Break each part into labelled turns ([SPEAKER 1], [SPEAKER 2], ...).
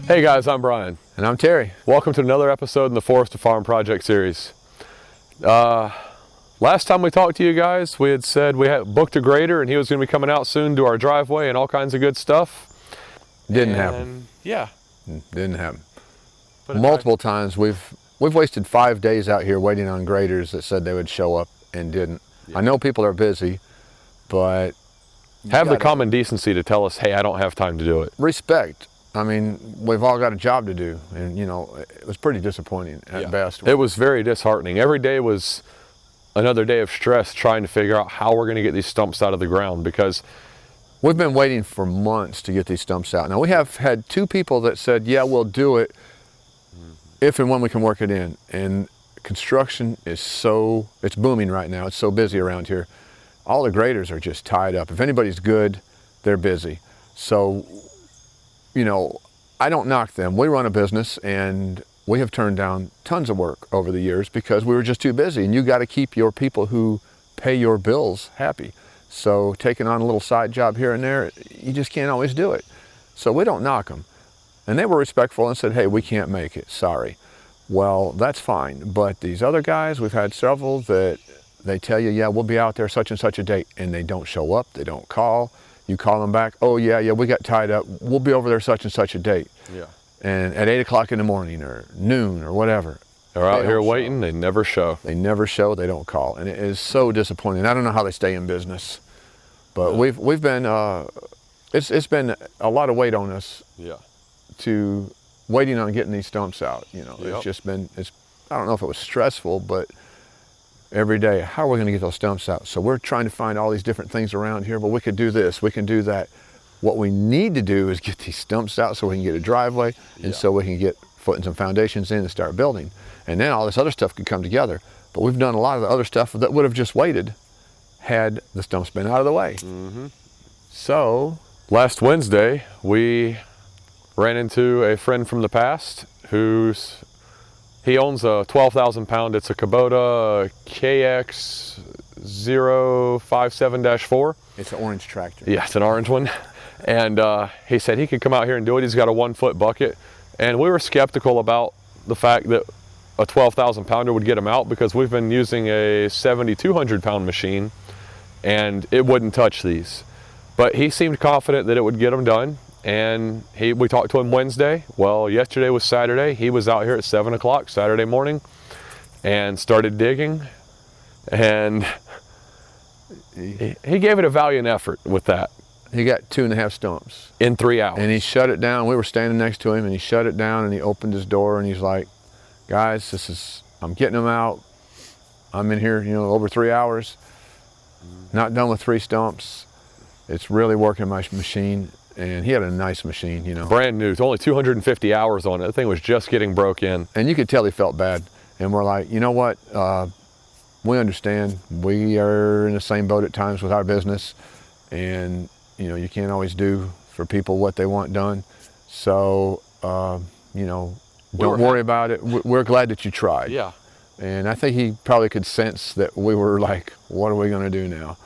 [SPEAKER 1] Hey guys, I'm Brian.
[SPEAKER 2] And I'm Terry.
[SPEAKER 1] Welcome to another episode in the Forest to Farm Project series. Last time we talked to you guys, we had said we had booked a grader and he was going to be coming out soon to our driveway and all kinds of good stuff.
[SPEAKER 2] Didn't happen.
[SPEAKER 1] Yeah.
[SPEAKER 2] Didn't happen. Multiple times we've wasted 5 days out here waiting on graders that said they would show up and didn't. Yeah. I know people are busy, but
[SPEAKER 1] have the common decency to tell us, hey, I don't have time to do it.
[SPEAKER 2] Respect. I mean, we've all got a job to do, and you know, it was pretty disappointing at best.
[SPEAKER 1] It was very disheartening. Every day was another day of stress trying to figure out how we're going to get these stumps out of the ground, because
[SPEAKER 2] we've been waiting for months to get these stumps out. Now we have had 2 people that said, yeah, we'll do it if and when we can work it in. And construction is it's booming right now. It's so busy around here. All the graders are just tied up. If anybody's good, they're busy. So, you know, I don't knock them. We run a business and we have turned down tons of work over the years because we were just too busy, and you got to keep your people who pay your bills happy. So taking on a little side job here and there, you just can't always do it. So we don't knock them. And they were respectful and said, hey, we can't make it, sorry. Well, that's fine. But these other guys, we've had several that they tell you, yeah, we'll be out there such and such a date, and they don't show up, they don't call. You call them back, oh yeah, we got tied up. We'll be over there such and such a date. Yeah. And at 8 o'clock in the morning or noon or whatever.
[SPEAKER 1] They're out here waiting, they never show.
[SPEAKER 2] They never show, they don't call. And it is so disappointing. I don't know how they stay in business. But we've been, it's been a lot of weight on us to waiting on getting these stumps out. You know, it's just been, I don't know if it was stressful, but every day, how are we going to get those stumps out? So we're trying to find all these different things around here, but we could do this, we can do that. What we need to do is get these stumps out so we can get a driveway and so we can get putting some foundations in and start building. And then all this other stuff could come together. But we've done a lot of the other stuff that would have just waited had the stumps been out of the way. So
[SPEAKER 1] last Wednesday, we ran into a friend from the past he owns a 12,000-pound, it's a Kubota KX057-4.
[SPEAKER 2] It's an orange tractor.
[SPEAKER 1] Yeah, it's an orange one. And he said he could come out here and do it. He's got a 1-foot bucket. And we were skeptical about the fact that a 12,000-pounder would get him out, because we've been using a 7,200-pound machine and it wouldn't touch these. But he seemed confident that it would get them done. And we talked to him Wednesday. Well, yesterday was Saturday. He was out here at 7 o'clock Saturday morning and started digging. And he gave it a valiant effort with that.
[SPEAKER 2] He got 2.5 stumps.
[SPEAKER 1] In 3 hours.
[SPEAKER 2] And he shut it down. We were standing next to him and he shut it down and he opened his door and he's like, guys, I'm getting them out. I'm in here, over 3 hours. Not done with 3 stumps. It's really working my machine. And he had a nice machine,
[SPEAKER 1] Brand new. It's only 250 hours on it. The thing was just getting broke in.
[SPEAKER 2] And you could tell he felt bad. And we're like, you know what? We understand. We are in the same boat at times with our business. And, you can't always do for people what they want done. So, don't worry about it. We're glad that you tried.
[SPEAKER 1] Yeah.
[SPEAKER 2] And I think he probably could sense that we were like, what are we going to do now?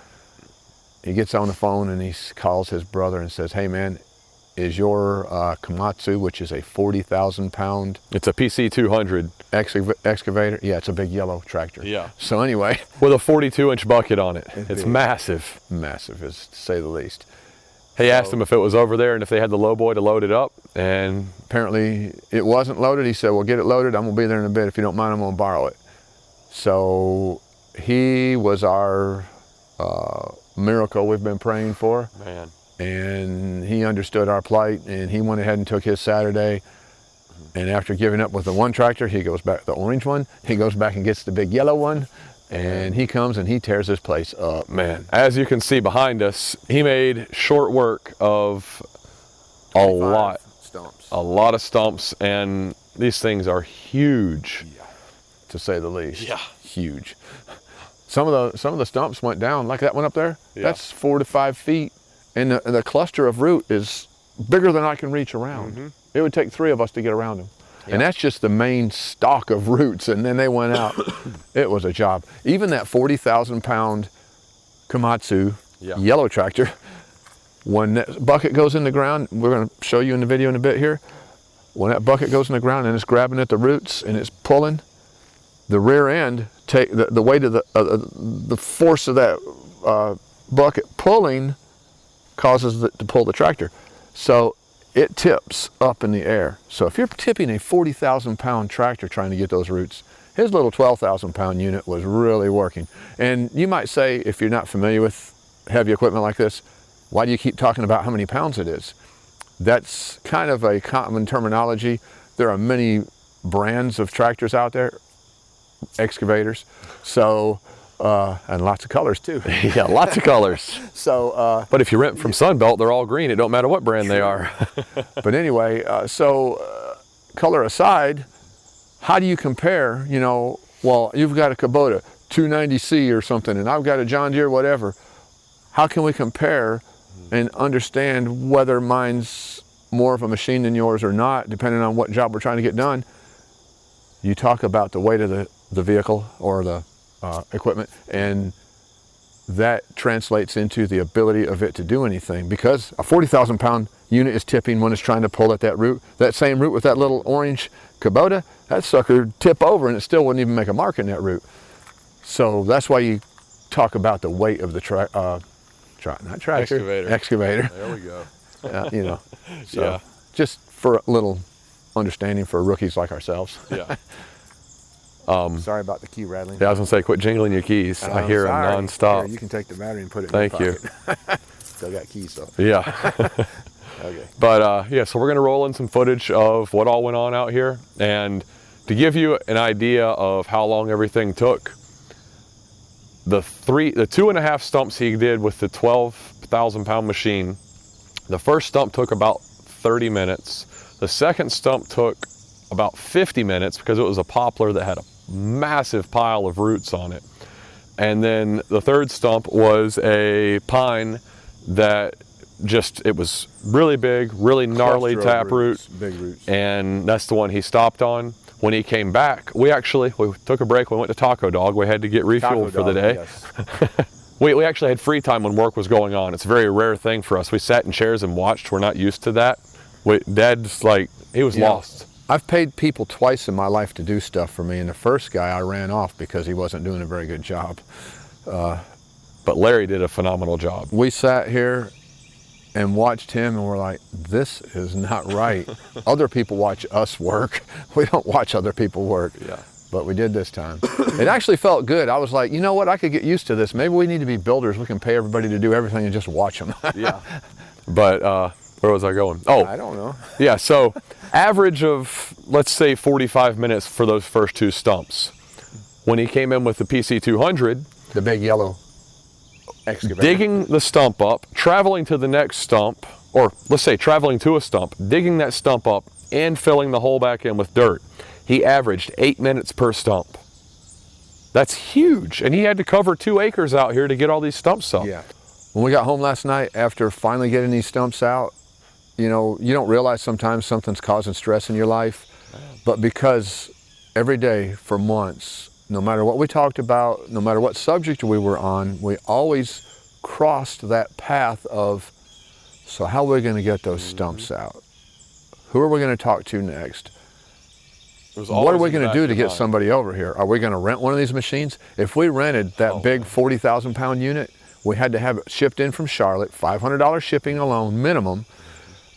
[SPEAKER 2] He gets on the phone and he calls his brother and says, hey man, is your Komatsu, which is a 40,000-pound...
[SPEAKER 1] It's a PC200.
[SPEAKER 2] Excavator? Yeah, it's a big yellow tractor.
[SPEAKER 1] Yeah.
[SPEAKER 2] So anyway...
[SPEAKER 1] With a 42-inch bucket on it. It's massive.
[SPEAKER 2] Massive, to say the least.
[SPEAKER 1] He asked him if it was over there and if they had the lowboy to load it up, and...
[SPEAKER 2] Apparently it wasn't loaded. He said, well, get it loaded. I'm going to be there in a bit. If you don't mind, I'm going to borrow it. So he was our... miracle we've been praying for.
[SPEAKER 1] Man.
[SPEAKER 2] And he understood our plight and he went ahead and took his Saturday. And after giving up with the one tractor, he goes back, the orange one, he goes back and gets the big yellow one, and he comes and he tears this place up.
[SPEAKER 1] Man, as you can see behind us, he made short work of a lot of stumps, and these things are huge.
[SPEAKER 2] Yeah. To say the least.
[SPEAKER 1] Yeah.
[SPEAKER 2] Huge. Some of the stumps went down, like that one up there. Yeah. That's 4 to 5 feet, and the cluster of root is bigger than I can reach around. It would take 3 of us to get around them. Yeah. And that's just the main stalk of roots, and then they went out. It was a job. Even that 40,000-pound Komatsu yellow tractor, when that bucket goes in the ground, we're going to show you in the video in a bit here, when that bucket goes in the ground and it's grabbing at the roots and it's pulling, the rear end, the weight of the force of that bucket pulling causes it to pull the tractor. So it tips up in the air. So if you're tipping a 40,000 pound tractor trying to get those roots, his little 12,000 pound unit was really working. And you might say, if you're not familiar with heavy equipment like this, why do you keep talking about how many pounds it is? That's kind of a common terminology. There are many brands of tractors out there, excavators, so and lots of colors too.
[SPEAKER 1] Yeah, lots of colors.
[SPEAKER 2] So,
[SPEAKER 1] but if you rent from Sunbelt, they're all green. It don't matter what brand they are.
[SPEAKER 2] But anyway, color aside, how do you compare? You know, well, you've got a Kubota 290C or something, and I've got a John Deere whatever. How can we compare and understand whether mine's more of a machine than yours or not, depending on what job we're trying to get done? You talk about the weight of the vehicle or the equipment, and that translates into the ability of it to do anything, because a 40,000 pound unit is tipping when it's trying to pull at that root. That same root with that little orange Kubota, that sucker tip over and it still wouldn't even make a mark in that root. So that's why you talk about the weight of the excavator.
[SPEAKER 1] There we go.
[SPEAKER 2] You know, so
[SPEAKER 1] Yeah.
[SPEAKER 2] just for a little understanding for rookies like ourselves.
[SPEAKER 1] Yeah.
[SPEAKER 2] Sorry about the key rattling.
[SPEAKER 1] Yeah, I was gonna say, quit jingling your keys. I hear them
[SPEAKER 2] Sorry.
[SPEAKER 1] nonstop.
[SPEAKER 2] Here, you can take the battery and put it
[SPEAKER 1] Thank
[SPEAKER 2] in
[SPEAKER 1] you.
[SPEAKER 2] your pocket. Still got keys though.
[SPEAKER 1] Yeah.
[SPEAKER 2] Okay.
[SPEAKER 1] But yeah, so we're gonna roll in some footage of what all went on out here, and to give you an idea of how long everything took, the 2.5 stumps he did with the 12,000 pound machine, the first stump took about 30 minutes. The second stump took about 50 minutes because it was a poplar that had a massive pile of roots on it. And then the third stump was a pine that it was really big, really gnarly taproot.
[SPEAKER 2] Big roots.
[SPEAKER 1] And that's the one he stopped on. When he came back, we took a break. We went to Taco Dog. We had to get refueled for the day.
[SPEAKER 2] Yes.
[SPEAKER 1] We actually had free time when work was going on. It's a very rare thing for us. We sat in chairs and watched. We're not used to that. Dad's like, he was lost.
[SPEAKER 2] I've paid people twice in my life to do stuff for me, and the first guy I ran off because he wasn't doing a very good job.
[SPEAKER 1] But Larry did a phenomenal job.
[SPEAKER 2] We sat here and watched him and we're like, this is not right. Other people watch us work. We don't watch other people work.
[SPEAKER 1] Yeah.
[SPEAKER 2] But we did this time. It actually felt good. I was like, you know what, I could get used to this. Maybe we need to be builders. We can pay everybody to do everything and just watch them.
[SPEAKER 1] Yeah. But where was I going? Oh,
[SPEAKER 2] I don't know.
[SPEAKER 1] yeah, so average of, let's say, 45 minutes for those first two stumps. When he came in with the PC200,
[SPEAKER 2] The big yellow excavator.
[SPEAKER 1] digging the stump up, traveling to the next stump, or let's say traveling to a stump, digging that stump up and filling the hole back in with dirt, he averaged 8 minutes per stump. That's huge. And he had to cover 2 acres out here to get all these stumps up.
[SPEAKER 2] Yeah. When we got home last night, after finally getting these stumps out, you know, you don't realize sometimes something's causing stress in your life, but because every day for months, no matter what we talked about, no matter what subject we were on, we always crossed that path of, so how are we going to get those stumps out? Who are we going to talk to next? What are we going to do to get somebody over here? Are we going to rent one of these machines? If we rented that big 40,000 pound unit, we had to have it shipped in from Charlotte, $500 shipping alone, minimum.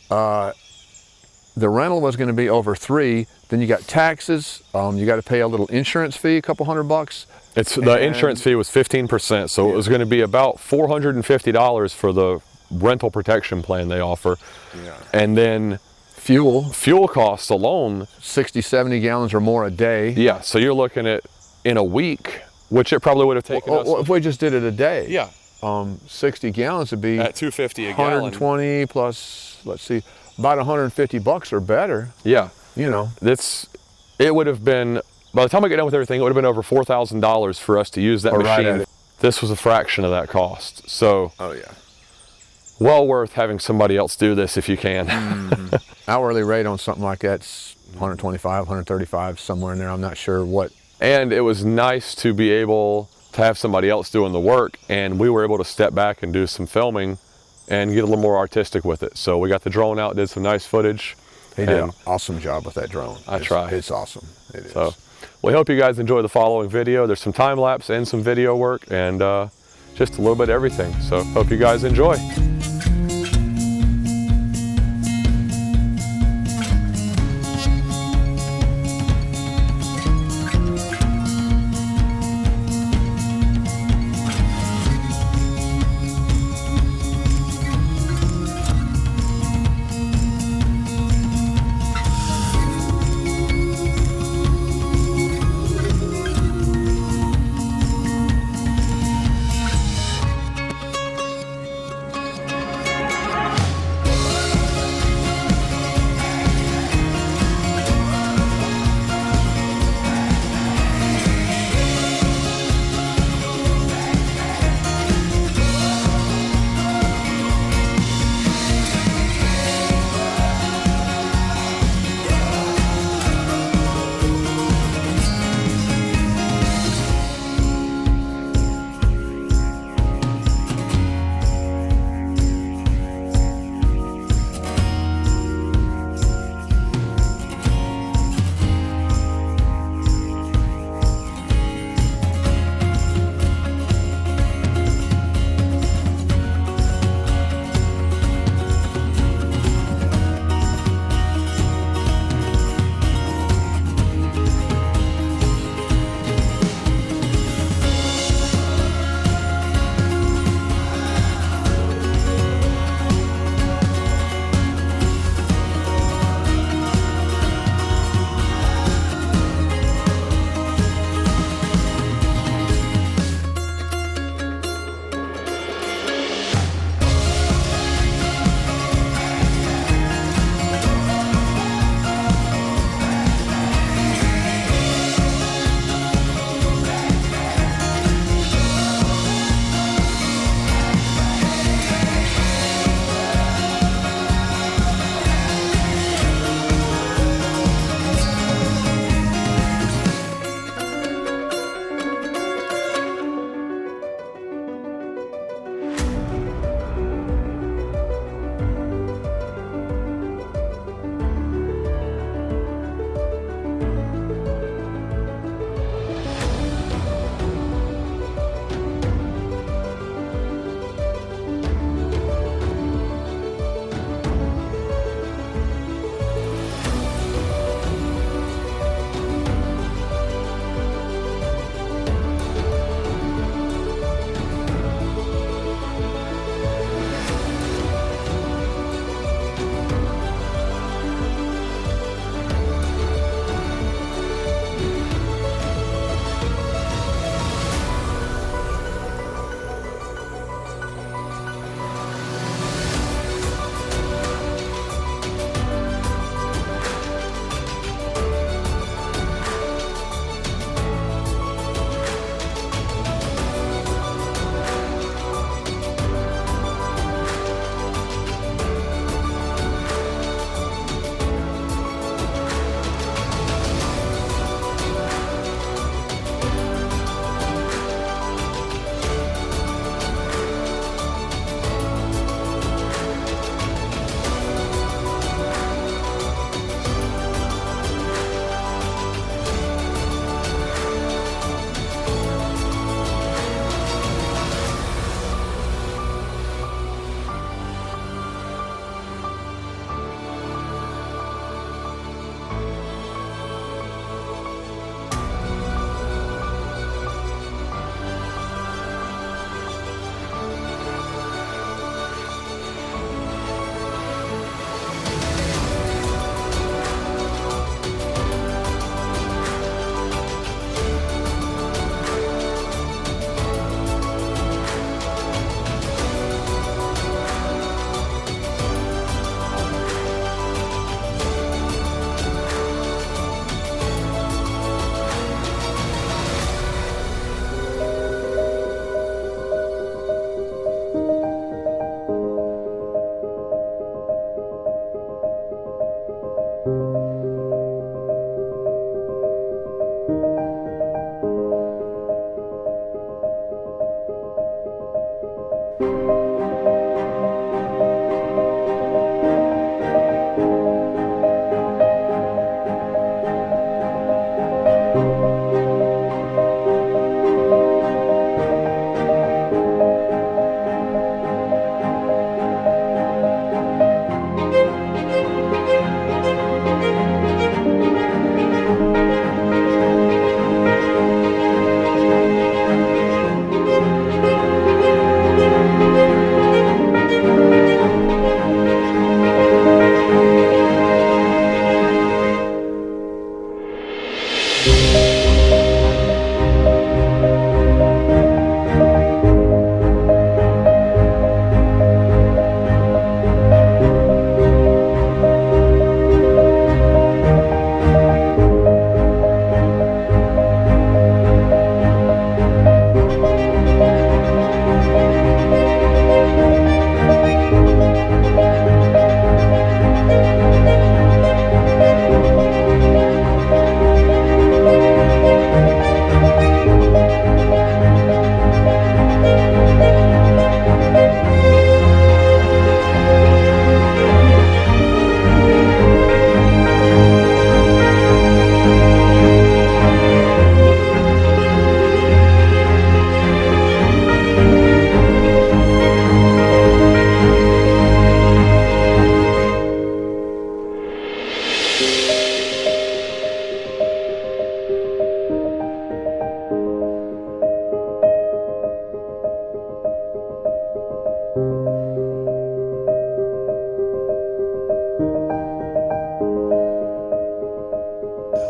[SPEAKER 2] The rental was going to be over $3. Then you got taxes. You got to pay a little insurance fee, a couple $100.
[SPEAKER 1] The insurance fee was 15%, so it was going to be about $450 for the rental protection plan they offer.
[SPEAKER 2] Yeah.
[SPEAKER 1] And then fuel costs alone,
[SPEAKER 2] 60, 70 gallons or more a day.
[SPEAKER 1] yeah, so you're looking at in a week, which it probably would have taken us.
[SPEAKER 2] If we just did it a day,
[SPEAKER 1] Yeah,
[SPEAKER 2] 60 gallons would be
[SPEAKER 1] at $2.50 a gallon.
[SPEAKER 2] 120 plus, let's see, about $150 or better.
[SPEAKER 1] Yeah,
[SPEAKER 2] You know,
[SPEAKER 1] it would have been, by the time I get done with everything, it would have been over $4,000 for us to use that
[SPEAKER 2] Or right
[SPEAKER 1] machine.
[SPEAKER 2] at it.
[SPEAKER 1] This was a fraction of that cost. So,
[SPEAKER 2] oh yeah,
[SPEAKER 1] well worth having somebody else do this if you can.
[SPEAKER 2] hourly rate on something like that's 125, 135, somewhere in there. I'm not sure what.
[SPEAKER 1] And it was nice to be able to have somebody else doing the work, and we were able to step back and do some filming and get a little more artistic with it. So we got the drone out, did some nice footage.
[SPEAKER 2] He did an
[SPEAKER 1] And
[SPEAKER 2] awesome job with that drone.
[SPEAKER 1] I try.
[SPEAKER 2] It's awesome. It is.
[SPEAKER 1] So we hope you guys enjoy the following video. There's some time lapse and some video work and just a little bit of everything. So hope you guys enjoy.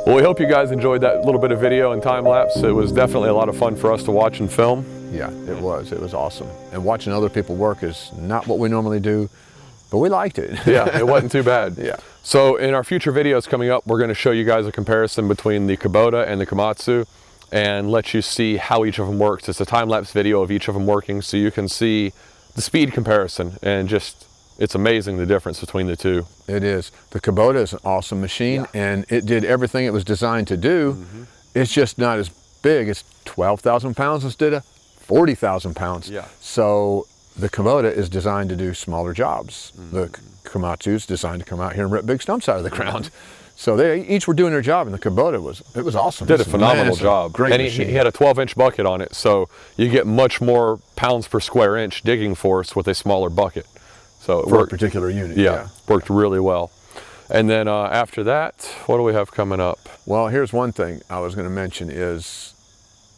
[SPEAKER 1] Well, we hope you guys enjoyed that little bit of video and time lapse. It was definitely a lot of fun for us to watch and film.
[SPEAKER 2] Yeah, it was. It was awesome. And watching other people work is not what we normally do, but we liked it.
[SPEAKER 1] Yeah, it wasn't too bad.
[SPEAKER 2] Yeah.
[SPEAKER 1] So in our future videos coming up, we're going to show you guys a comparison between the Kubota and the Komatsu and let you see how each of them works. It's a time-lapse video of each of them working, so you can see the speed comparison, and just, it's amazing the difference between the two.
[SPEAKER 2] It is. The Kubota is an awesome machine, and it did everything it was designed to do. It's just not as big. It's 12,000 pounds instead of 40,000 pounds.
[SPEAKER 1] Yeah.
[SPEAKER 2] So the Kubota is designed to do smaller jobs. The Komatsu is designed to come out here and rip big stumps out of the ground. So they each were doing their job, and the Kubota was awesome.
[SPEAKER 1] Did a phenomenal job.
[SPEAKER 2] Great
[SPEAKER 1] and
[SPEAKER 2] machine.
[SPEAKER 1] he had a 12-inch bucket on it, so you get much more pounds per square inch digging force with a smaller bucket. So it
[SPEAKER 2] for
[SPEAKER 1] worked,
[SPEAKER 2] a particular unit.
[SPEAKER 1] yeah, worked really well. And then after that, what do we have coming up?
[SPEAKER 2] Well, here's one thing I was going to mention is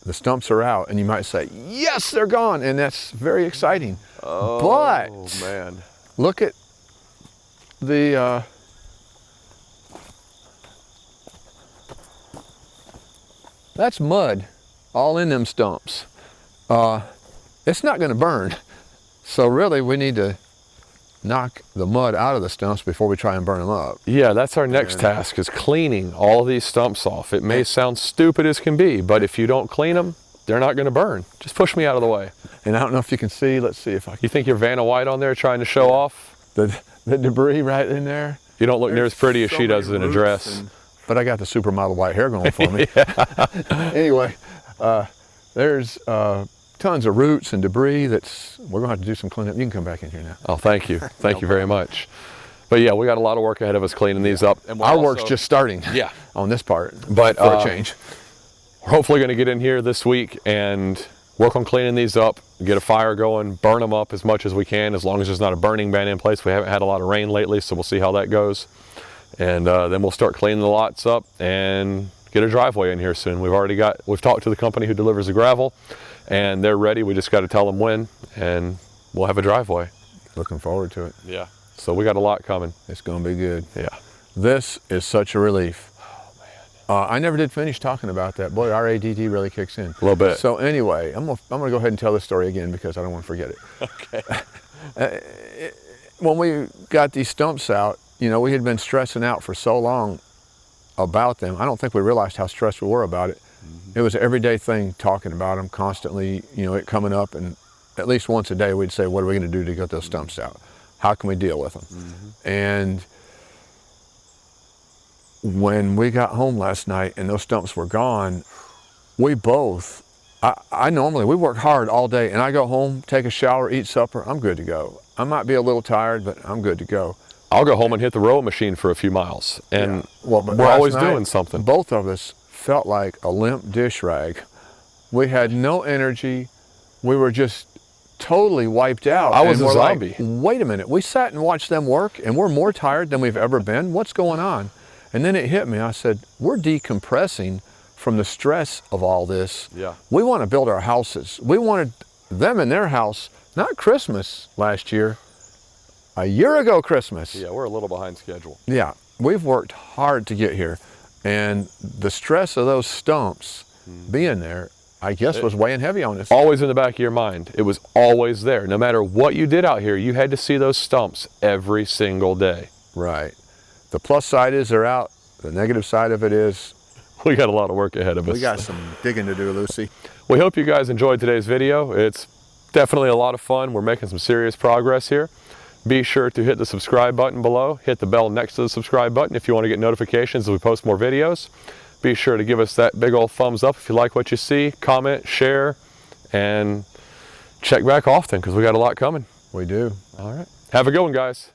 [SPEAKER 2] the stumps are out, and you might say, yes, they're gone, and that's very exciting.
[SPEAKER 1] Oh,
[SPEAKER 2] but
[SPEAKER 1] man.
[SPEAKER 2] look at the that's mud all in them stumps. It's not going to burn, so really we need to knock the mud out of the stumps before we try and burn them up.
[SPEAKER 1] Yeah, that's our next task, is cleaning all these stumps off. It may sound stupid as can be, but if you don't clean them, they're not going to burn. Just push me out of the way.
[SPEAKER 2] And I don't know if you can see, let's see if I can.
[SPEAKER 1] You think you're Vanna White on there trying to show off?
[SPEAKER 2] The debris right in there.
[SPEAKER 1] You don't look near as pretty as she does in a dress.
[SPEAKER 2] But I got the supermodel white hair going for me. Anyway, there's tons of roots and debris we're gonna have to do some cleanup. You can come back in here now.
[SPEAKER 1] Oh, thank you. Thank you very much. But yeah, we got a lot of work ahead of us cleaning these up. And
[SPEAKER 2] our work's just starting.
[SPEAKER 1] Yeah.
[SPEAKER 2] On this part,
[SPEAKER 1] but
[SPEAKER 2] for a change.
[SPEAKER 1] We're hopefully gonna get in here this week and work on cleaning these up, get a fire going, burn them up as much as we can, as long as there's not a burning ban in place. We haven't had a lot of rain lately, so we'll see how that goes. And then we'll start cleaning the lots up and get a driveway in here soon. We've talked to the company who delivers the gravel, and they're ready. We just got to tell them when, and we'll have a driveway.
[SPEAKER 2] Looking forward to it.
[SPEAKER 1] Yeah. So we got a lot coming.
[SPEAKER 2] It's gonna be good.
[SPEAKER 1] Yeah.
[SPEAKER 2] This is such a relief. Oh, man. I never did finish talking about that. Boy, our ADD really kicks in.
[SPEAKER 1] A little bit.
[SPEAKER 2] So anyway, I'm gonna go ahead and tell this story again because I don't want to forget it.
[SPEAKER 1] Okay.
[SPEAKER 2] When we got these stumps out, you know, we had been stressing out for so long about them. I don't think we realized how stressed we were about it. It was an everyday thing, talking about them constantly, you know, it coming up, and at least once a day we'd say, what are we gonna do to get those stumps out? How can we deal with them? And when we got home last night and those stumps were gone, we both, I normally, we work hard all day, and I go home, take a shower, eat supper, I'm good to go. I might be a little tired, but I'm good to go.
[SPEAKER 1] I'll go home and hit the rowing machine for a few miles, and
[SPEAKER 2] well, but
[SPEAKER 1] we're always
[SPEAKER 2] last night,
[SPEAKER 1] doing something.
[SPEAKER 2] Both of us felt like a limp dish rag. We had no energy. We were just totally wiped out.
[SPEAKER 1] I was
[SPEAKER 2] and
[SPEAKER 1] a
[SPEAKER 2] we're
[SPEAKER 1] zombie.
[SPEAKER 2] Like, wait a minute. We sat and watched them work, and we're more tired than we've ever been. What's going on? And then it hit me. I said, we're decompressing from the stress of all this.
[SPEAKER 1] Yeah.
[SPEAKER 2] We want to build our houses. We wanted them in their house, not Christmas last year, a year ago Christmas.
[SPEAKER 1] Yeah, we're a little behind schedule.
[SPEAKER 2] Yeah, we've worked hard to get here, and the stress of those stumps being there, I guess, was weighing heavy on us.
[SPEAKER 1] Always in the back of your mind. It was always there. No matter what you did out here, you had to see those stumps every single day.
[SPEAKER 2] Right. The plus side is they're out. The negative side of it is
[SPEAKER 1] We got a lot of work ahead of us.
[SPEAKER 2] we got some digging to do, Lucy.
[SPEAKER 1] We hope you guys enjoyed today's video. It's definitely a lot of fun. We're making some serious progress here. Be sure to hit the subscribe button below. Hit the bell next to the subscribe button if you want to get notifications as we post more videos. Be sure to give us that big old thumbs up if you like what you see. Comment, share, and check back often because we got a lot coming.
[SPEAKER 2] We do.
[SPEAKER 1] All right. Have a good one, guys.